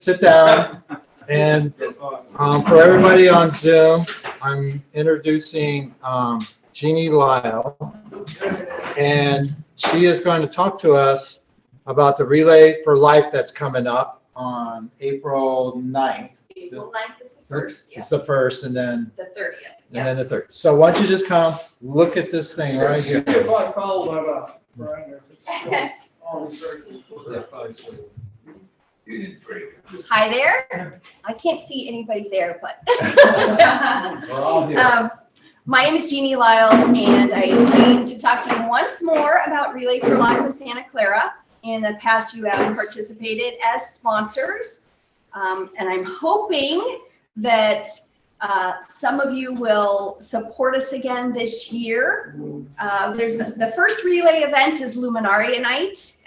sit down. And for everybody on Zoom, I'm introducing Jeannie Lyle. And she is going to talk to us about the Relay for Life that's coming up on April 9th. April 9th is the first. It's the first, and then the 30th. and then the third. So why don't you just come look at this thing right here? If I follow that up, right, if it's all in circles. You did great. Hi there. I can't see anybody there, but We're all here. my name is Jeannie Lyle, and I came to talk to you once more about Relay for Life of Santa Clara. In the past, you have participated as sponsors, and I'm hoping that some of you will support us again this year. There's the first relay event is Luminaria Night,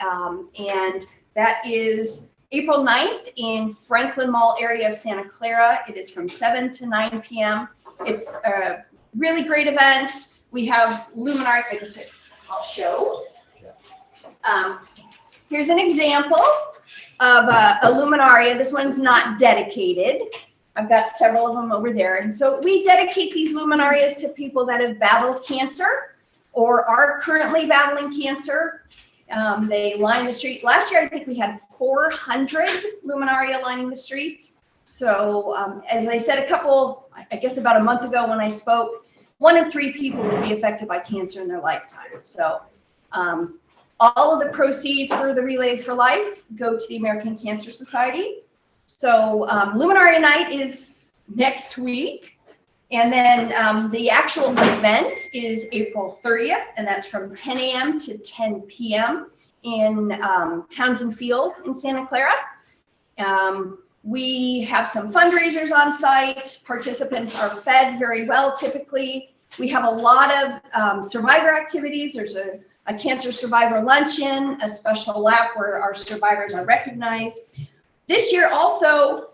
and that is April 9th in Franklin Mall area of Santa Clara. It is from 7 to 9 p.m. It's a really great event. We have luminaries, I guess I'll show. Here's an example of a luminaria. This one's not dedicated. I've got several of them over there. And so we dedicate these luminarias to people that have battled cancer or are currently battling cancer. They line the street. Last year, I think we had 400 luminaria lining the street. So as I said I guess about a month ago when I spoke, 1 in 3 people will be affected by cancer in their lifetime. So all of the proceeds for the Relay for Life go to the American Cancer Society. So Luminaria Night is next week. And then the actual event is April 30th, and that's from 10 a.m. to 10 p.m. in Townsend Field in Santa Clara. We have some fundraisers on site. Participants are fed very well typically. We have a lot of survivor activities. There's a cancer survivor luncheon, a special lap where our survivors are recognized. This year also,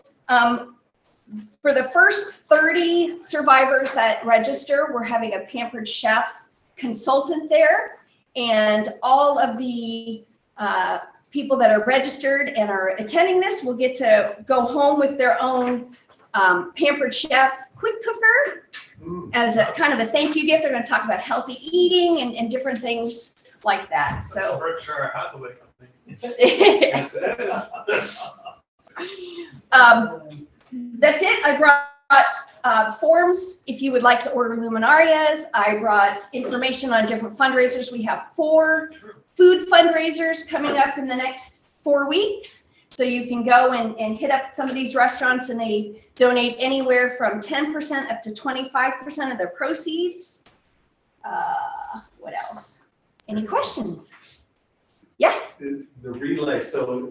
for the first 30 survivors that register, we're having a Pampered Chef consultant there. And all of the people that are registered and are attending this will get to go home with their own Pampered Chef quick cooker as a kind of a thank you gift. They're going to talk about healthy eating and different things like that. So Berkshire Hathaway company. Yes, it is. That's it. I brought forms if you would like to order luminarias. I brought information on different fundraisers. We have 4 food fundraisers coming up in the next 4 weeks. So you can go and hit up some of these restaurants, and they donate anywhere from 10% up to 25% of their proceeds. What else? Any questions? Yes? The relay, so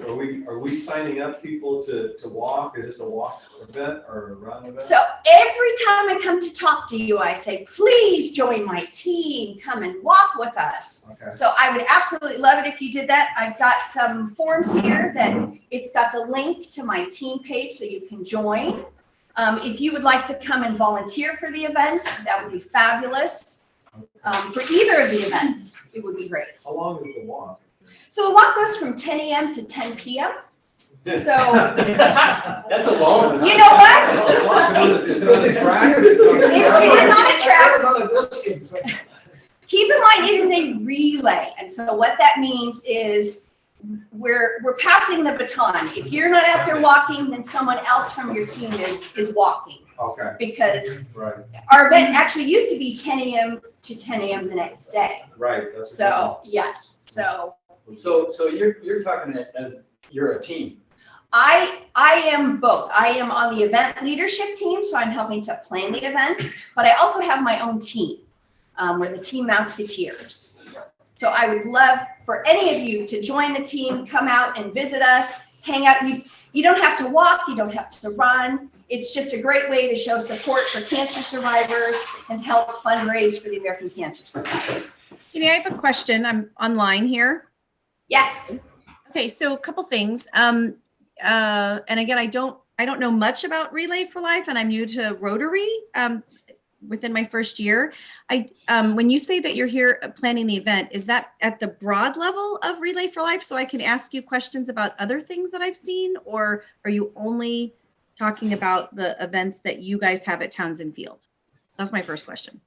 are we signing up people to walk? Is this a walk event or a run event? So every time I come to talk to you, I say, please join my team, come and walk with us. Okay. So I would absolutely love it if you did that. I've got some forms here that it's got the link to my team page so you can join. If you would like to come and volunteer for the event, that would be fabulous. For either of the events, it would be great. How long is the walk? So the walk goes from 10 a.m. to 10 p.m. So That's a long one. you know what? Is it on the track? It is on a track. Keep in mind, it is a relay. And so what that means is we're passing the baton. If you're not out there walking, then someone else from your team is walking. Okay. Because Right. our event actually used to be 10 a.m. to 10 a.m. the next day. Right. That's So yes. So So you're talking as you're a team. I am both. I am on the event leadership team, so I'm helping to plan the event, but I also have my own team. We're the Team Mouseketeers. So I would love for any of you to join the team, come out and visit us, hang out. You don't have to walk, you don't have to run. It's just a great way to show support for cancer survivors and to help fundraise for the American Cancer Society. Jenny, I have a question. I'm online here. Yes. Okay, so a couple things. And again, I don't know much about Relay for Life, and I'm new to Rotary. within my first year. When you say that you're here planning the event, is that at the broad level of Relay for Life? So I can ask you questions about other things that I've seen, or are you only talking about the events that you guys have at Townsend Field? That's my first question.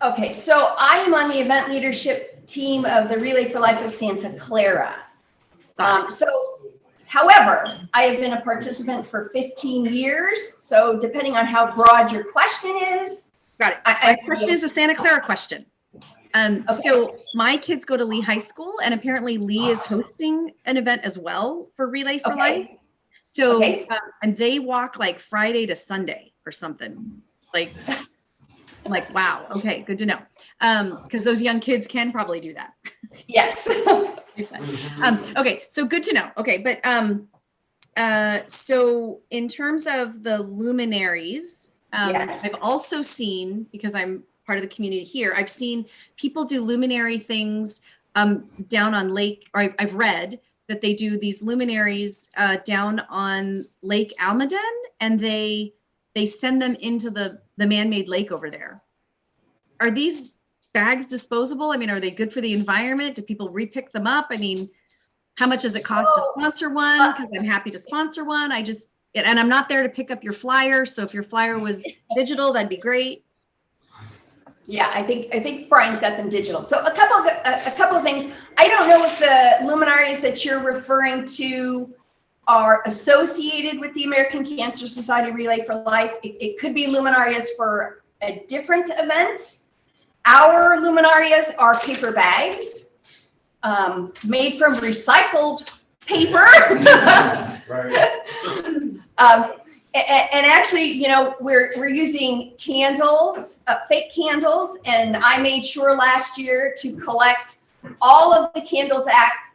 Okay, so I am on the event leadership team of the Relay for Life of Santa Clara. However, I have been a participant for 15 years. So depending on how broad your question is. Got it. My question is a Santa Clara question. So my kids go to Lee High School, and apparently Lee is hosting an event as well for Relay for Life. So, and they walk like Friday to Sunday or something. Like, wow. Okay, good to know. Because those young kids can probably do that. Yes. Okay, so good to know. Okay, but so in terms of the luminaries, Yes. I've also seen, because I'm part of the community here, I've seen people do luminary things down on Lake, or I've read that they do these luminaries down on Lake Almaden, and they send them into the man-made lake over there. Are these bags disposable? I mean, are they good for the environment? Do people repick them up? I mean, how much does it cost to sponsor one? Because I'm happy to sponsor one. And I'm not there to pick up your flyer. So if your flyer was digital, that'd be great. Yeah, I think Brian's got them digital. So a couple of things. I don't know if the luminaries that you're referring to are associated with the American Cancer Society Relay for Life. It could be luminarias for a different event. Our luminarias are paper bags made from recycled paper. Right. And actually, you know, we're using candles, fake candles, and I made sure last year to collect all of the candles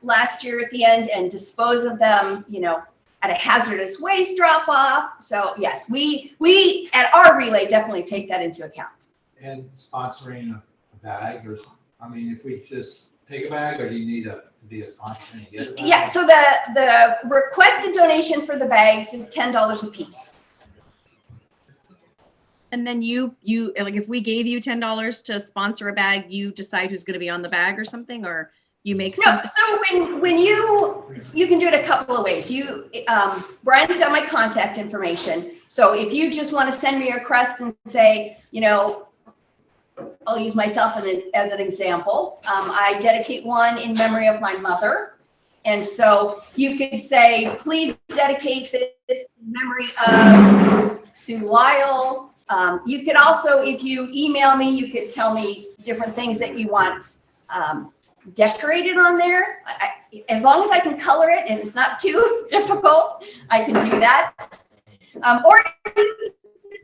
last year at the end and dispose of them, you know, at a hazardous waste drop off. So yes, we at our relay definitely take that into account. And sponsoring a bag, or, I mean, if we just take a bag, or do you need to be a sponsor and get a bag? Yeah, so the requested donation for the bags is $10 a piece. And then you like, if we gave you $10 to sponsor a bag, you decide who's going to be on the bag or something, or you make something? So when you can do it a couple of ways. Brian's got my contact information. So if you just want to send me a request and say, you know, I'll use myself as an example. I dedicate one in memory of my mother. And so you could say, please dedicate this in memory of Sue Lyle. You could also, if you email me, you could tell me different things that you want decorated on there. As long as I can color it and it's not too difficult, I can do that. Or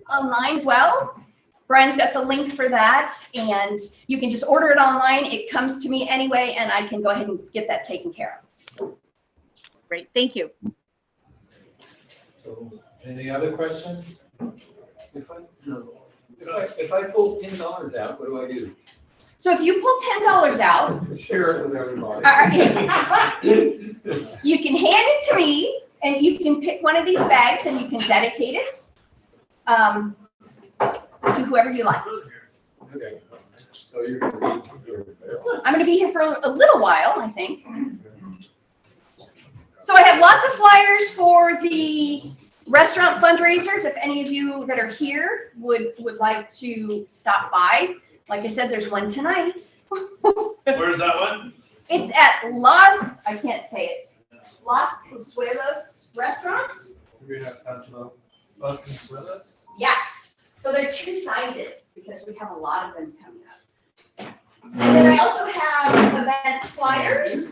online as well. Brian's got the link for that, and you can just order it online. It comes to me anyway, and I can go ahead and get that taken care of. Great, thank you. So, any other questions? If I pull $10 out, what do I do? So if you pull $10 out, Share it with everybody. you can hand it to me, and you can pick one of these bags, and you can dedicate it to whoever you like. Okay. So you're going to be here. I'm going to be here for a little while, I think. So I have lots of flyers for the restaurant fundraisers. If any of you that are here would like to stop by. Like I said, there's one tonight. Where's that one? It's at I can't say it, Los Consuelos Restaurants. We have Los Consuelos? Yes. So they're two-sided because we have a lot of them coming up. And then I also have event flyers.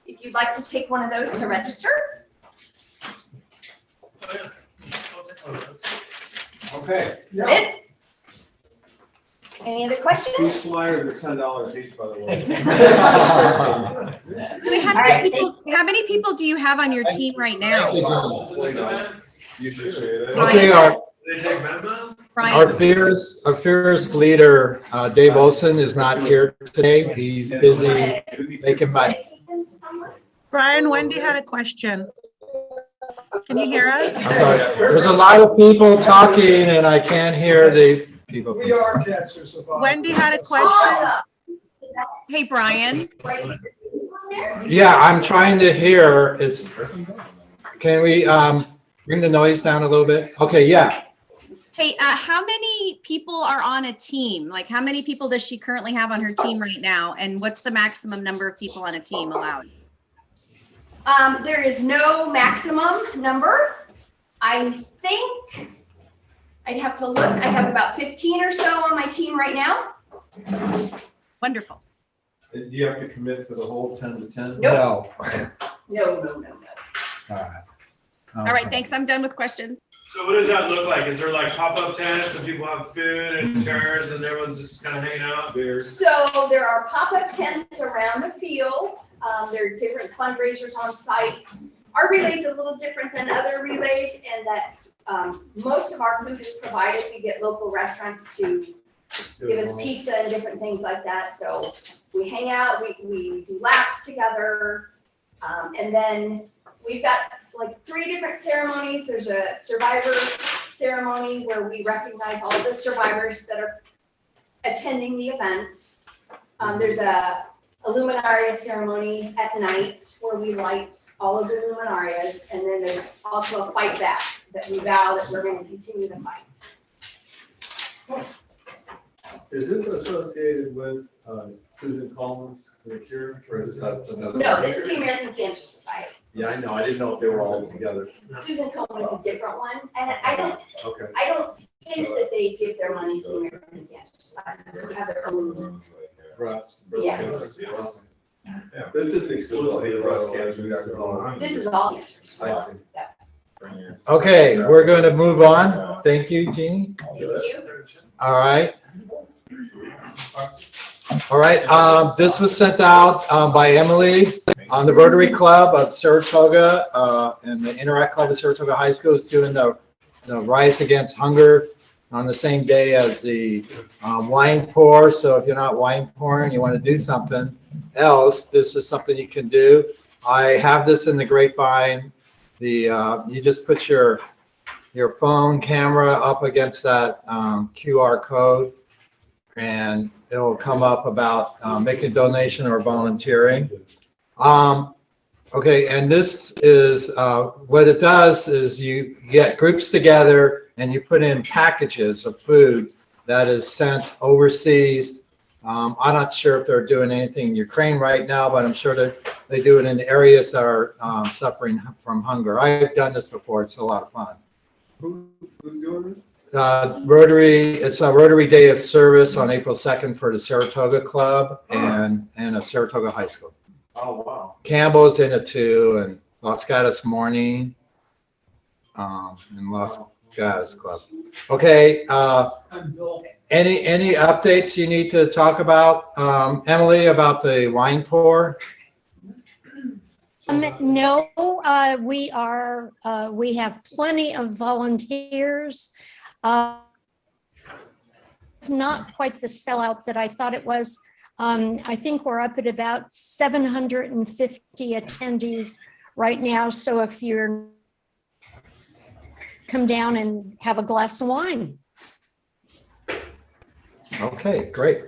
If you'd like to take one of those to register. Okay. That's it. Any other questions? These flyers are $10 each, by the way. How many people do you have on your team right now? You should say that. Okay, They take Venmo? our fearless leader, Dave Olson, is not here today. He's busy making money. Brian, Wendy had a question. Can you hear us? I'm sorry. There's a lot of people talking, and I can't hear the people. We are cancer survivors. Wendy had a question. Awesome. Hey, Brian. Yeah, I'm trying to hear. Can we bring the noise down a little bit? Okay, yeah. Hey, how many people are on a team? Like, how many people does she currently have on her team right now? And what's the maximum number of people on a team allowed? There is no maximum number. I think I'd have to look. I have about 15 or so on my team right now. Wonderful. Do you have to commit for the whole 10 to 10? Nope. No. No. All right. All right, thanks. I'm done with questions. So what does that look like? Is there like pop-up tents and people have food and chairs and everyone's just kind of hanging out? So there are pop-up tents around the field. There are different fundraisers on site. Our relay is a little different than other relays in that most of our food is provided. We get local restaurants to give us pizza and different things like that. So we hang out, we do laps together. And then we've got like 3 different ceremonies. There's a survivor ceremony where we recognize all the survivors that are attending the event. There's a luminaria ceremony at night where we light all of the luminarias. And then there's also a fight back that we vow that we're going to continue the fight. Is this associated with Susan Collins for the Cure, or is that another? No, this is the American Cancer Society. Yeah, I know. I didn't know if they were all together. Susan Coleman's a different one, and I don't Okay. think that they give their money to the American Cancer Society. They have their own. Breast. Yes. This is exclusively breast cancer. This is all cancer. I see. Okay, we're going to move on. Thank you, Jeannie. Thank you. All right. All right, this was sent out by Emily on the Rotary Club of Saratoga, and the Interact Club of Saratoga High School is doing the Rise Against Hunger on the same day as the wine pour. So if you're not wine pouring, you want to do something else, this is something you can do. I have this in the grapevine. You just put your phone camera up against that QR code, and it'll come up about making a donation or volunteering. Okay, and this is what it does is you get groups together and you put in packages of food that is sent overseas. I'm not sure if they're doing anything in Ukraine right now, but I'm sure that they do it in areas that are suffering from hunger. I've done this before. It's a lot of fun. Who's doing this? Rotary, it's a Rotary Day of Service on April 2nd for the Saratoga Club and a Saratoga High School. Oh, wow. Campbell's in it too, and Los Gatos Morning, and Los Gatos Club. Okay, any updates you need to talk about, Emily, about the wine pour? No, we have plenty of volunteers. It's not quite the sellout that I thought it was. I think we're up at about 750 attendees right now. So if you're come down and have a glass of wine. Okay, great.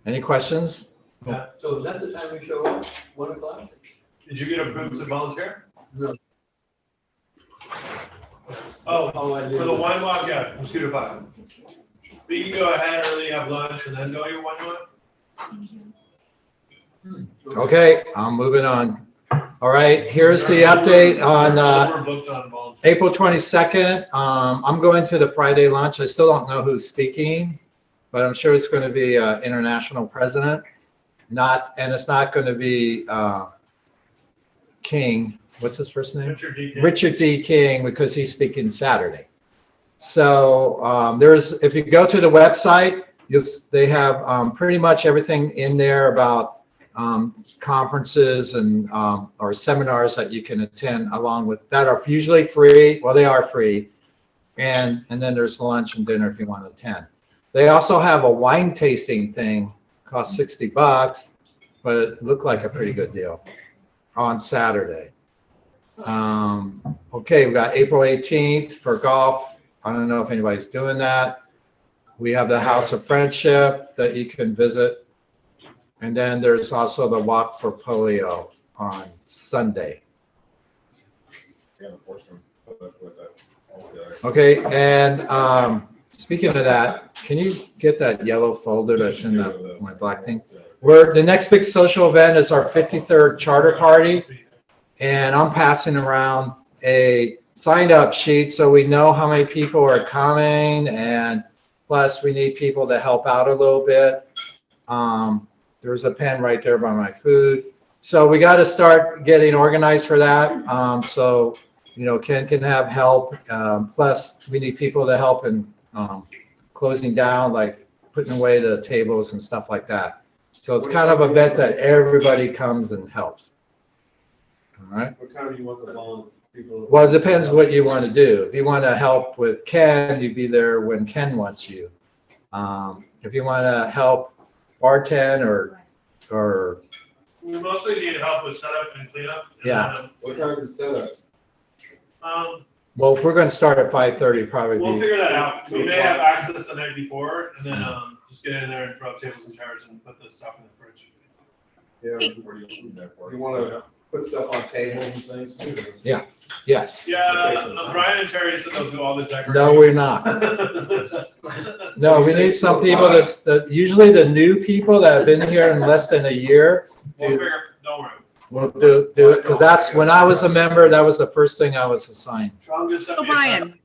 Any questions? Yeah, so is that the time we show up, 1 o'clock? Did you get approved to volunteer? No. Oh, I for did. the wine walk, yeah, from 2 to 5. But you can go ahead early, have lunch, and then go your wine walk. Okay, I'm moving on. All right, here's the update on We're booked on volunteer. April 22nd. I'm going to the Friday lunch. I still don't know who's speaking, but I'm sure it's going to be international president. And it's not going to be King. What's his first name? Richard D. King. Richard D. King, because he's speaking Saturday. So if you go to the website, they have pretty much everything in there about conferences and or seminars that you can attend along with that are usually free. Well, they are free. And then there's lunch and dinner if you want to attend. They also have a wine tasting thing, cost $60, but it looked like a pretty good deal on Saturday. Okay, we got April 18th for golf. I don't know if anybody's doing that. We have the House of Friendship that you can visit. And then there's also the Walk for Polio on Sunday. Okay, and speaking of that, can you get that yellow folder that's in my black thing? The next big social event is our 53rd charter party, and I'm passing around a sign-up sheet so we know how many people are coming, and plus we need people to help out a little bit. There's a pen right there by my food. So we got to start getting organized for that. So, you know, Ken can have help. Plus, we need people to help in closing down, like putting away the tables and stuff like that. So it's kind of an event that everybody comes and helps. All right. What time do you want the volunteer people? Well, it depends what you want to do. If you want to help with Ken, you'd be there when Ken wants you. If you want to help bartend or We mostly need help with setup and cleanup. Yeah. What time is the setup? Well, if we're going to start at 5:30, probably. We'll figure that out. We may have access the night before, and then just get in there and throw up tables and chairs and put the stuff in the fridge. Yeah. You want to put stuff on tables and things too? Yeah. Yes. Yeah, Brian and Terry said they'll do all the decorating. No, we're not. No, we need some people usually the new people that have been here in less than a year. We'll figure, don't worry. We'll do it, because that's when I was a member, that was the first thing I was assigned. So Brian,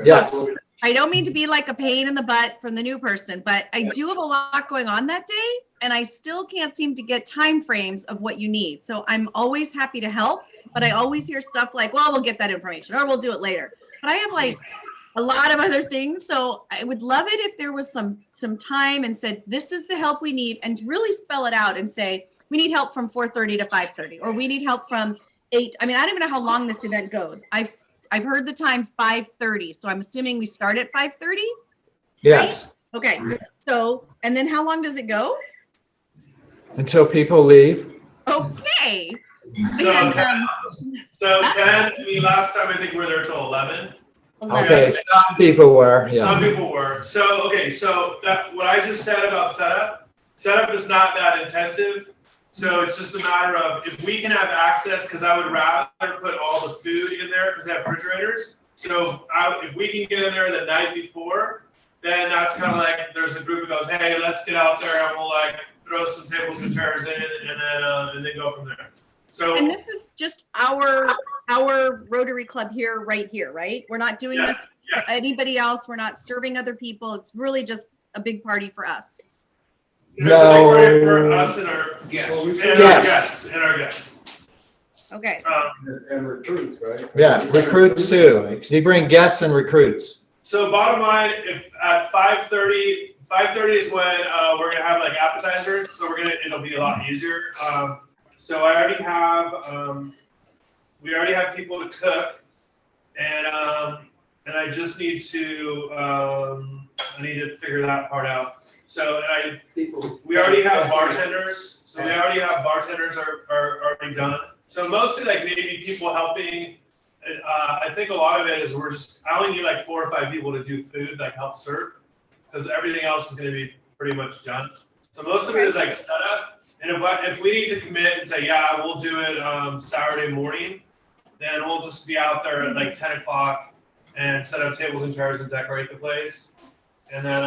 Yes. I don't mean to be like a pain in the butt from the new person, but I do have a lot going on that day, and I still can't seem to get time frames of what you need. So I'm always happy to help, but I always hear stuff like, well, we'll get that information or we'll do it later. But I have like a lot of other things. So I would love it if there was some time and said, this is the help we need, and really spell it out and say, we need help from 4:30 to 5:30, or we need help from 8. I mean, I don't even know how long this event goes. I've heard the time 5:30. So I'm assuming we start at 5:30. Yes. Right? Okay. So, and then how long does it go? Until people leave. Okay. So, And, 10, I mean, last time I think we were there till 11. 11. Okay, some people were, Some yeah. people were. So, okay, so that what I just said about setup is not that intensive. So it's just a matter of if we can have access, because I would rather put all the food in there because they have refrigerators. So if we can get in there the night before, then that's kind of like there's a group that goes, hey, let's get out there and we'll like throw some tables and chairs in, and then go from there. So and this is just our Rotary Club here, right here, right? We're not doing this for anybody else. We're not serving other people. It's really just a big party for us. No. For us and our guests. Well, we And our guests. Okay. And recruits, right? Yeah, recruits too. You bring guests and recruits. So bottom line, if at 5:30 is when we're gonna have like appetizers, so it'll be a lot easier. So I already have we already have people to cook, and I just need to figure that part out. So we already have bartenders. So we already have bartenders are already done. So mostly like maybe people helping. I think a lot of it is I only need like 4 or 5 people to do food, like help serve, because everything else is going to be pretty much done. So most of it is like setup. And if we need to commit and say, yeah, we'll do it Saturday morning, then we'll just be out there at like 10 o'clock and set up tables and chairs and decorate the place. And then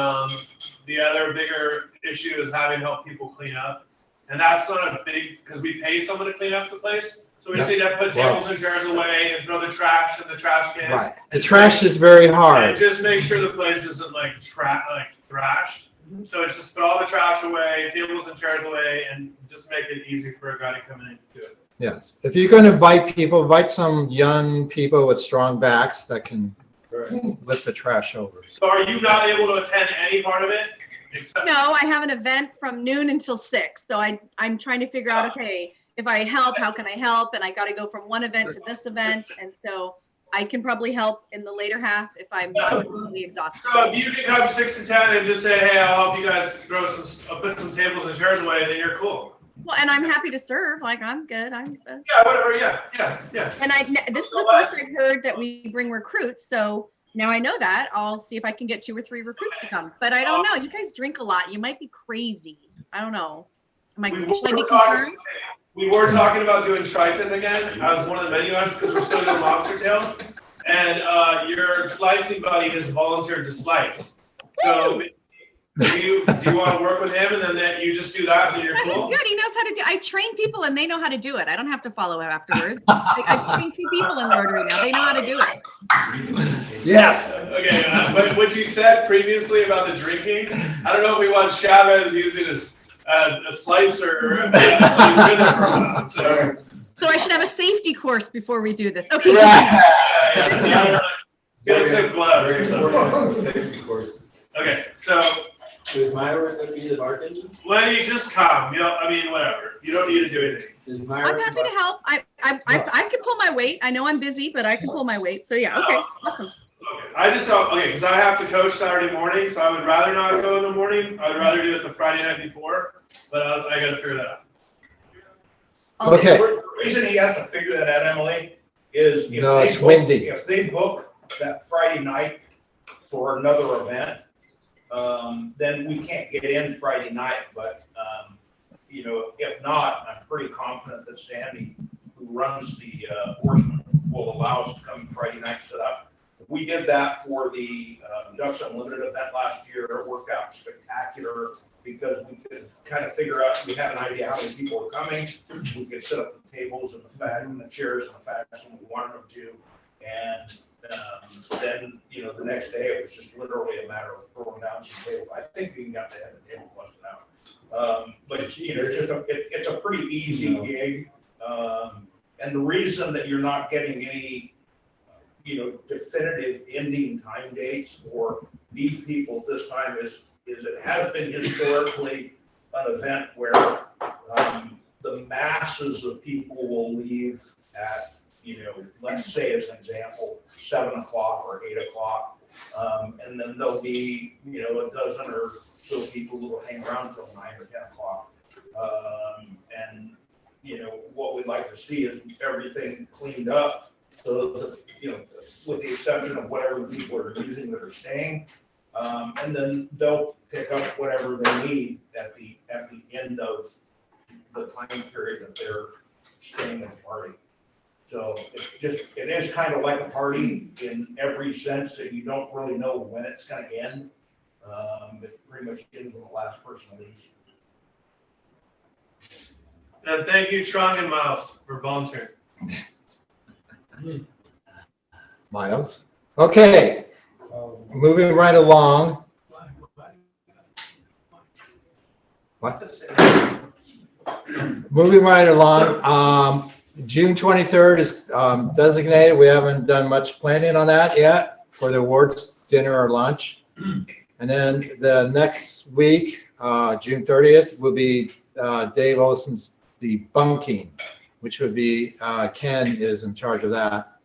the other bigger issue is having help people clean up. And that's not a big, because we pay someone to clean up the place. So we just need to put tables and chairs away and throw the trash in the trash can. Right. The trash is very hard. And just make sure the place isn't like thrashed. So it's just put all the trash away, tables and chairs away, and just make it easy for a guy to come in and do it. Yes. If you're going to invite people, invite some young people with strong backs that can lift the trash over. So are you not able to attend any part of it? No, I have an event from noon until 6. So I'm trying to figure out, okay, if I help, how can I help? And I got to go from one event to this event. And so I can probably help in the later half if I'm not completely exhausted. So if you can come 6 to 10 and just say, hey, I'll help you guys put some tables and chairs away, then you're cool. Well, and I'm happy to serve. Like, I'm good. Yeah, whatever. Yeah. And this is the first I've heard that we bring recruits. So Now I know that. I'll see if I can get 2 or 3 recruits to come. But I don't know. You guys drink a lot. You might be crazy. I don't know. Should I be concerned? We were talking about doing tri-tip again as one of the menu items because we're still doing lobster tail. And your slicing buddy has volunteered to slice. So do you want to work with him and then you just do that and you're cool? He's good. He knows how to do. I train people and they know how to do it. I don't have to follow him afterwards. I've trained 2 people in Rotary now. They know how to do it. Yes. Okay, but what you said previously about the drinking, I don't know if we want Chavez using a slicer. He's been there for a while, so I should have a safety course before we do this. Okay. Get some gloves. Safety course. Okay, so Is Myra going to be the bartender? Lenny, just come. You know, I mean, whatever. You don't need to do anything. Is Myra I'm happy to help. I can pull my weight. I know I'm busy, but I can pull my weight. So yeah, okay, awesome. Okay, I just don't. Okay, because I have to coach Saturday morning, so I would rather not go in the morning. I'd rather do it the Friday night before, but I got to figure that out. Okay. The reason he has to figure that out, Emily, is if No, they it's book- windy. If they book that Friday night for another event, then we can't get in Friday night. But you know, if not, I'm pretty confident that Sandy, who runs the Horseman, will allow us to come Friday night set up. We did that for the Ducks Unlimited event last year. It worked out spectacular because we could kind of figure out, we had an idea how many people were coming. We could set up the tables and the chairs in the fashion we wanted them to. And then, you know, the next day it was just literally a matter of throwing down some tables. I think we got to have the table busted out. But you know, it's a pretty easy gig. And the reason that you're not getting any, you know, definitive ending time dates or need people this time is it has been historically an event where the masses of people will leave at, you know, let's say as an example, 7 o'clock or 8 o'clock. And then there'll be, you know, a dozen or so people who will hang around till 9 or 10 o'clock. And, you know, what we'd like to see is everything cleaned up. So, that, you know, with the exception of whatever people are using that are staying, and then they'll pick up whatever they need at the end of the time period that they're staying at the party. So it is kind of like a party in every sense that you don't really know when it's going to end. It pretty much ends when the last person leaves. And thank you, Trung and Miles, for volunteering. Miles. Okay, moving right along. What? Moving right along. June 23rd is designated. We haven't done much planning on that yet for the awards dinner or lunch. And then the next week, June 30th, will be Dave Olson's debunking, which would be Ken is in charge of that.